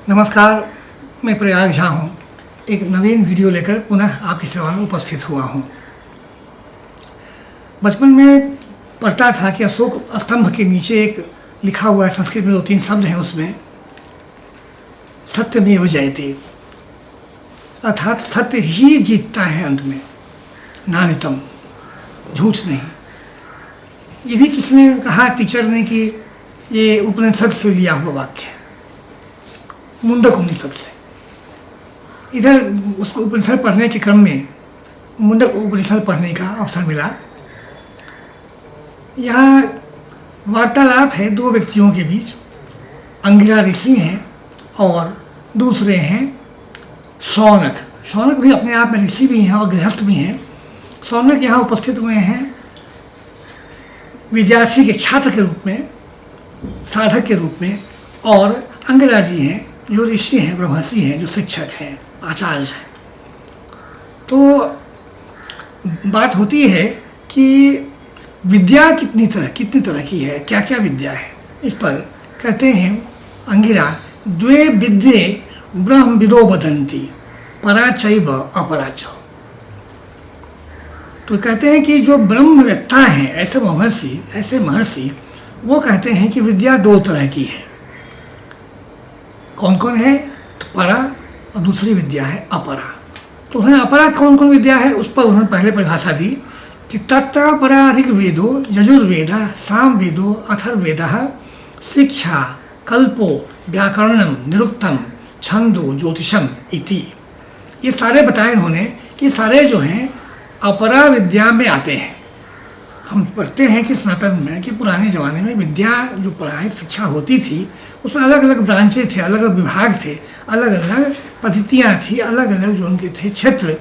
नमस्कार, मैं प्रयाग झा हूँ। एक नवीन वीडियो लेकर पुनः आपकी सेवा में उपस्थित हुआ हूँ। बचपन में पढ़ता था कि अशोक स्तंभ के नीचे एक लिखा हुआ है, संस्कृत में 2-3 शब्द हैं उसमें, सत्यमेव जयते, अर्थात सत्य ही जीतता है अंत में, नान्यतम, झूठ नहीं। ये भी किसी ने कहा, टीचर ने, कि ये उपनिषद से लिया हुआ वाक्य है, मुंडक उपनिषद से। इधर उसको उपनिषद पढ़ने के क्रम में मुंडक उपनिषद पढ़ने का अवसर मिला। यहाँ वार्तालाप है 2 व्यक्तियों के बीच। अंगिरा ऋषि हैं और दूसरे हैं शौनक। शौनक भी अपने आप में ऋषि भी हैं और गृहस्थ भी हैं। शौनक यहाँ उपस्थित हुए हैं विद्यार्थी के छात्र के रूप में, साधक के रूप में, और अंगिरा जी हैं जो ऋषि हैं, ब्रह्मर्षि हैं, जो शिक्षक हैं, आचार्य हैं। तो बात होती है कि विद्या कितनी तरह की है, क्या क्या विद्या है। इस पर कहते हैं अंगिरा, द्वे विद्ये ब्रह्म विदो वदन्ति, परा चैव अपरा च। तो कहते हैं कि जो ब्रह्मवेत्ता हैं, ऐसे महर्षि, वो कहते हैं कि विद्या 2 तरह की है। कौन कौन है? तो परा, और दूसरी विद्या है अपरा। तो उन्होंने अपरा कौन कौन विद्या है उस पर उन्होंने पहले परिभाषा दी कि तत्परा ऋग्वेदो यजुर्वेद सामवेदो अथर्ववेदः शिक्षा कल्पो व्याकरणम निरुक्तम छंदो ज्योतिषम इति। ये सारे बताए उन्होंने कि सारे जो हैं अपरा विद्या में आते हैं। हम पढ़ते हैं कि सनातन में, कि पुराने ज़माने में विद्या जो पढ़ाई शिक्षा होती थी उसमें अलग अलग ब्रांचेज थे, अलग अलग विभाग थे, अलग अलग पद्धतियाँ थी, अलग अलग जो उनके थे क्षेत्र।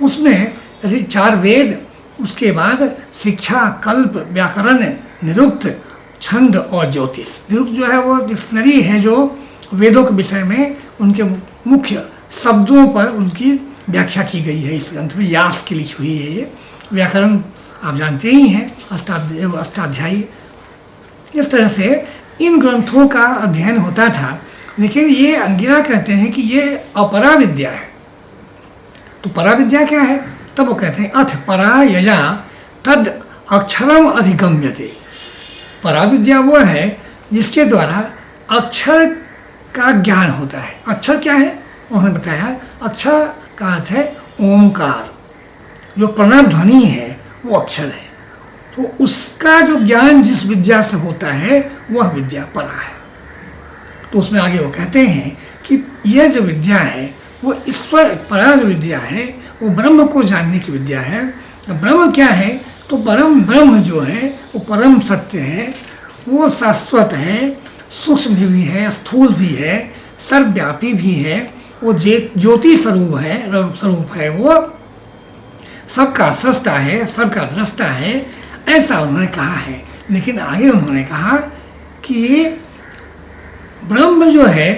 उसमें 4 वेद, उसके बाद शिक्षा, कल्प, व्याकरण, निरुक्त, छंद और ज्योतिष। निरुक्त जो है वो डिक्शनरी है जो वेदों के विषय में उनके मुख्य शब्दों पर उनकी व्याख्या की गई है। इस ग्रंथ में यास की लिखी हुई है। ये व्याकरण आप जानते ही हैं, अष्टाध्यायी। इस तरह से इन ग्रंथों का अध्ययन होता था। लेकिन ये अंगिरा कहते हैं कि ये अपरा विद्या है। तो परा विद्या क्या है? तब वो कहते हैं अथ परा यया तद अक्षरम अधिगम्यते। परा विद्या वो है जिसके द्वारा अक्षर का ज्ञान होता है। अक्षर क्या है? उन्होंने बताया अक्षर का अर्थ है ओंकार, जो प्रणव ध्वनि है वो अक्षर है। तो उसका जो ज्ञान जिस विद्या से होता है वह विद्या परा है। तो उसमें आगे वो कहते हैं कि यह जो विद्या है वो ईश्वर, परा जो विद्या है वो ब्रह्म को जानने की विद्या है। तो ब्रह्म क्या है? तो परम ब्रह्म जो है वो परम सत्य है, वो शाश्वत है, सूक्ष्म भी है, स्थूल भी है, सर्वव्यापी भी है, वो ज्योति स्वरूप है, वो सबका सृष्टा है, सबका दृष्टा है, ऐसा उन्होंने कहा है। लेकिन आगे उन्होंने कहा कि ब्रह्म जो है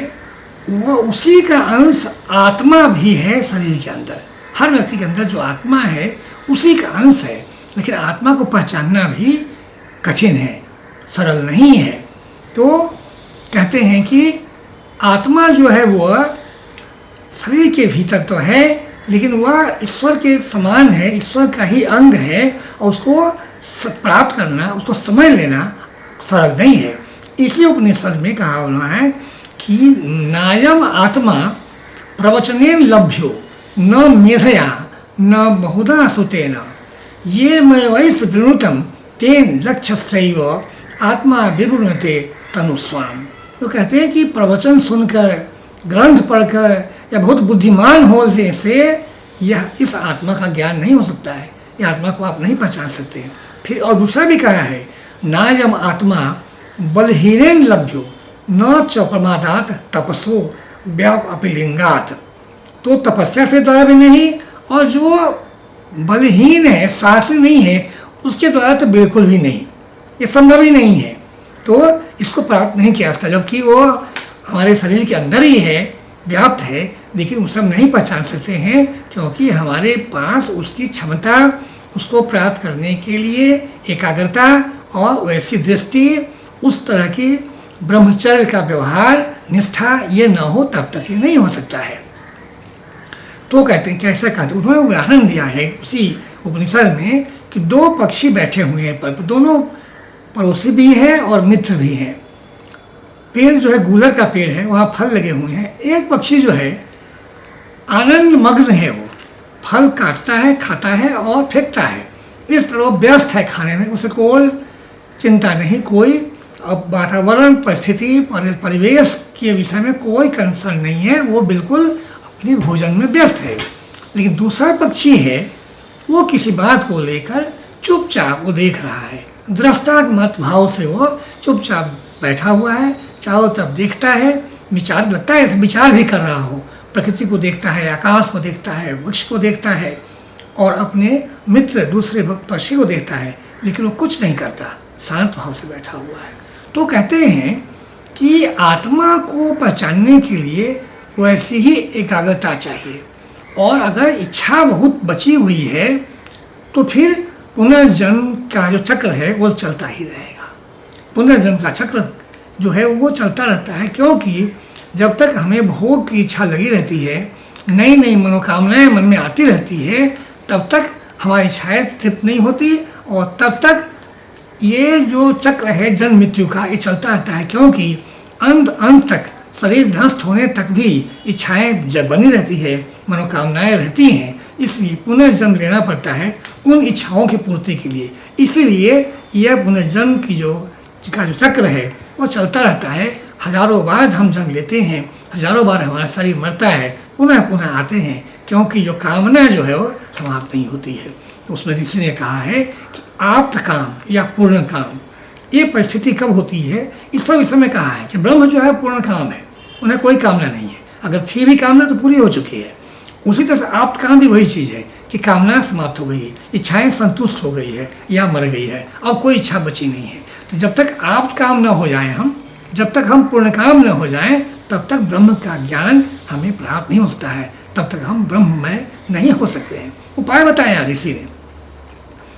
वो उसी का अंश आत्मा भी है शरीर के अंदर। हर व्यक्ति के अंदर जो आत्मा है उसी का अंश है। लेकिन आत्मा को पहचानना भी कठिन है, सरल नहीं है। तो कहते हैं कि आत्मा जो है वो शरीर के भीतर तो है, लेकिन वह ईश्वर के समान है, ईश्वर का ही अंग है, और उसको प्राप्त करना, उसको समझ लेना सरल नहीं है। इसी उपनिषद में कहा हुआ है कि नायम आत्मा प्रवचनेन लभ्यो न मेधया न बहुधा सुतेन ये मैं वैस विनुतम तेन लक्ष्यस्यैव आत्मा विवृणते तनुस्वाम। तो कहते हैं कि प्रवचन सुनकर, ग्रंथ पढ़कर या बहुत बुद्धिमान हो से यह इस आत्मा का ज्ञान नहीं हो सकता है। यह आत्मा को आप नहीं पहचान सकते। फिर और दूसरा भी कहा है, नायम आत्मा बलहीनेन लभ्यो न च प्रमादात तपसो व्यापिलिंगात। तो तपस्या से द्वारा भी नहीं, और जो बलहीन है, साहसी नहीं है, उसके द्वारा तो बिल्कुल भी नहीं, ये संभव ही नहीं है। तो इसको प्राप्त नहीं किया जाता, जबकि वो हमारे शरीर के अंदर ही है, व्याप्त है, लेकिन उसे हम नहीं पहचान सकते हैं क्योंकि हमारे पास उसकी क्षमता, उसको प्राप्त करने के लिए एकाग्रता और वैसी दृष्टि, उस तरह की ब्रह्मचर्य का व्यवहार निष्ठा ये ना हो तब तक ये नहीं हो सकता है। तो कहते हैं कैसे कहते, उन्होंने उदाहरण दिया है उसी उपनिषद में कि दो पक्षी बैठे हुए हैं, पर दोनों पड़ोसी भी हैं और मित्र भी हैं। पेड़ जो है गूलर का पेड़ है, वहाँ फल लगे हुए हैं। एक पक्षी जो है आनंद मग्न है, वो फल काटता है, खाता है और फेंकता है। इस तरह व्यस्त है खाने में, उसे कोई चिंता नहीं, कोई अब वातावरण परिस्थिति परिवेश के विषय में कोई कंसर्न नहीं है, वो बिल्कुल अपने भोजन में व्यस्त है। लेकिन दूसरा पक्षी है, वो किसी बात को लेकर चुपचाप वो देख रहा है, दृष्टात्मक भाव से वो चुपचाप बैठा हुआ है, चारों तरफ देखता है, विचार लगता है विचार भी कर रहा हो, प्रकृति को देखता है, आकाश को देखता है, वृक्ष को देखता है और अपने मित्र दूसरे पक्षी को देखता है, लेकिन वो कुछ नहीं करता, शांत भाव से बैठा हुआ है। तो कहते हैं कि आत्मा को पहचानने के लिए वैसी ही एकाग्रता चाहिए, और अगर इच्छा बहुत बची हुई है तो फिर पुनर्जन्म का जो चक्र है वो चलता ही रहेगा। पुनर्जन्म का चक्र जो है वो चलता रहता है, क्योंकि जब तक हमें भोग की इच्छा लगी रहती है, नई नई मनोकामनाएं मन में आती रहती है, तब तक हमारी इच्छाएं तृप्त नहीं होती और तब तक ये जो चक्र है जन्म मृत्यु का ये चलता रहता है। क्योंकि अंत तक शरीर नष्ट होने तक भी इच्छाएं जब बनी रहती है, मनोकामनाएं रहती हैं, इसलिए पुनर्जन्म लेना पड़ता है उन इच्छाओं की पूर्ति के लिए। इसीलिए यह पुनर्जन्म की जो चक्र है वो चलता रहता है। हजारों बार हम जन्म लेते हैं, हजारों बार हमारा शरीर मरता है, पुनः पुनः आते हैं, क्योंकि जो कामना जो है वो समाप्त नहीं होती है। तो उसमें ऋषि ने कहा है कि आप्त काम या पूर्ण काम, ये परिस्थिति कब होती है, इस विषय में कहा है कि ब्रह्म जो है पूर्ण काम है, उन्हें कोई कामना नहीं है, अगर थी भी कामना तो पूरी हो चुकी है। उसी तरह से आप्त काम भी वही चीज़ है कि कामना समाप्त हो गई है, इच्छाएं संतुष्ट हो गई है या मर गई है, अब कोई इच्छा बची नहीं है। तो जब तक आप्त काम न हो जाए हम, जब तक हम पूर्ण काम न हो जाएं, तब तक ब्रह्म का ज्ञान हमें प्राप्त नहीं होता है, तब तक हम ब्रह्ममय नहीं हो सकते हैं। उपाय बताया ऋषि ने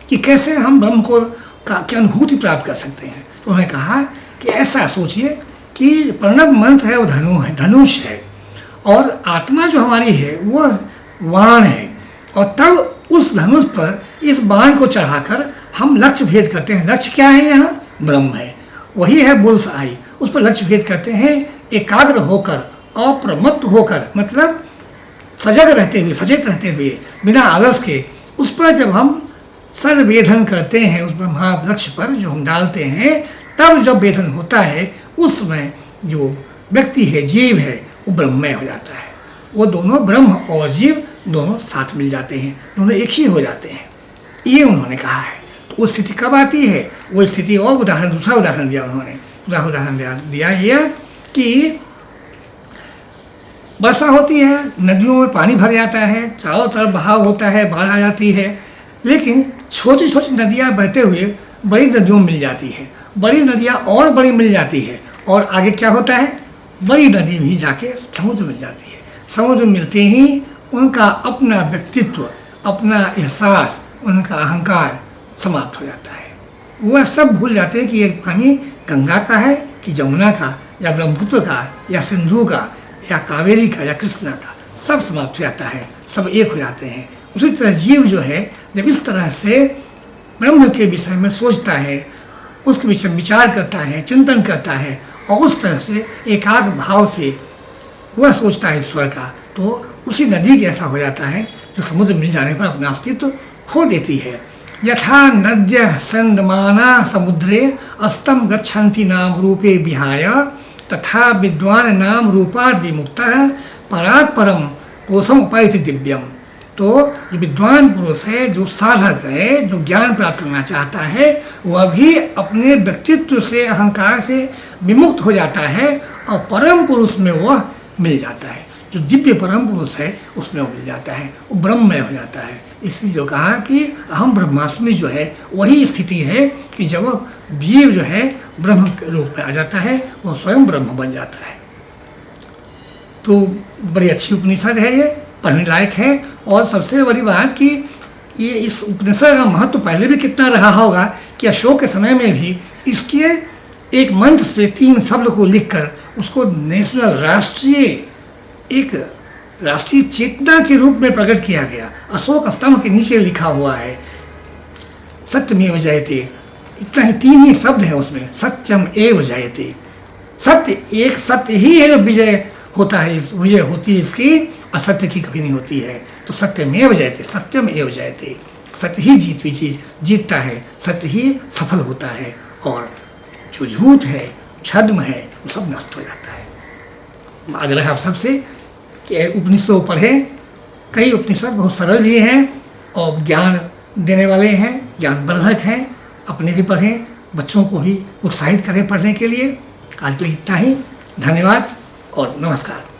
कि कैसे हम ब्रह्म को की अनुभूति प्राप्त कर सकते हैं। तो उन्होंने कहा कि ऐसा सोचिए कि प्रणव मंत्र है, वो धनुष है, और आत्मा जो हमारी है वो बाण है, और तब उस धनुष पर इस बाण को चढ़ाकर हम लक्ष्य भेद करते हैं। लक्ष्य क्या है? यहाँ ब्रह्म है, वही है बुल्स आई, उस पर लक्ष्य भेद करते हैं एकाग्र होकर, अप्रमत्त होकर, मतलब सजग रहते हुए, सचेत रहते हुए, बिना आलस के। उस पर जब हम सर वेधन करते हैं, उस ब्रह्मा लक्ष्य पर जो हम डालते हैं, तब जब वेधन होता है उसमें जो व्यक्ति है, जीव है, वो ब्रह्ममय हो जाता है। वो दोनों ब्रह्म और जीव दोनों साथ मिल जाते हैं, दोनों एक ही हो जाते हैं, ये उन्होंने कहा है। तो वो स्थिति कब आती है? वो स्थिति और दूसरा उदाहरण दिया उन्होंने। दूसरा उदाहरण दिया यह कि वर्षा होती है, नदियों में पानी भर जाता है, चारों तरफ बहाव होता है, बाढ़ आ जाती है, लेकिन छोटी छोटी नदियाँ बहते हुए बड़ी नदियों में मिल जाती है, बड़ी नदियाँ और बड़ी मिल जाती है, और आगे क्या होता है? बड़ी नदी भी जाके समुद्र मिल जाती है। समुद्र मिलते ही उनका अपना व्यक्तित्व, अपना एहसास, उनका अहंकार समाप्त हो जाता है। वह सब भूल जाते हैं कि ये पानी गंगा का है कि यमुना का या ब्रह्मपुत्र का या सिंधु का या कावेरी का या कृष्णा का, सब समाप्त हो जाता है, सब एक हो जाते हैं। उसी तरह जीव जो है जब इस तरह से ब्रह्म के विषय में सोचता है, उसके विषय में विचार करता है, चिंतन करता है, और उस तरह से एकाग्र भाव से वह सोचता है ईश्वर का, तो उसी नदी के ऐसा हो जाता है जो समुद्र मिल जाने पर अपना अस्तित्व खो देती है। यथा नद्य संदमाना समुद्रे अस्तम गच्छन्ति नाम रूपे विहाय तथा विद्वान नाम रूपाद विमुक्तः परात् परम पुरुषम उपायति दिव्यम। तो जो विद्वान पुरुष है, जो साधक है, जो ज्ञान प्राप्त करना चाहता है, वह भी अपने व्यक्तित्व से, अहंकार से विमुक्त हो जाता है और परम पुरुष में वह मिल जाता है। जो दिव्य परम पुरुष है उसमें वो मिल जाता है, वो ब्रह्ममय हो जाता है। इसलिए जो कहा कि अहम ब्रह्मास्मि जो है वही स्थिति है कि जब जीव जो है ब्रह्म के रूप में आ जाता है, वो स्वयं ब्रह्म बन जाता है। तो बड़ी अच्छी उपनिषद है, ये पढ़ने लायक है। और सबसे बड़ी बात कि ये इस उपनिषद का महत्व पहले भी कितना रहा होगा कि अशोक के समय में भी इसके एक मंत्र से 3 शब्द को लिखकर उसको नेशनल एक राष्ट्रीय चेतना के रूप में प्रकट किया गया। अशोक स्तंभ के नीचे लिखा हुआ है सत्यमेव जयते। इतना ही, 3 ही शब्द है उसमें, सत्यम एव जयते। सत्य ही है जब विजय होता है, विजय होती है इसकी, असत्य की कभी नहीं होती है। तो सत्यमेव जयते, सत्यम एव जयते। सत्य ही जीतता है, सत्य ही सफल होता है, और जो झूठ है, छद्म है, वो सब नष्ट हो जाता है। आग्रह आप सबसे कि उपनिषदों को पढ़ें। कई उपनिषद बहुत सरल भी हैं और ज्ञान देने वाले हैं, ज्ञानवर्धक हैं। अपने भी पढ़ें, बच्चों को भी उत्साहित करें पढ़ने के लिए। आज के लिए इतना ही। धन्यवाद और नमस्कार।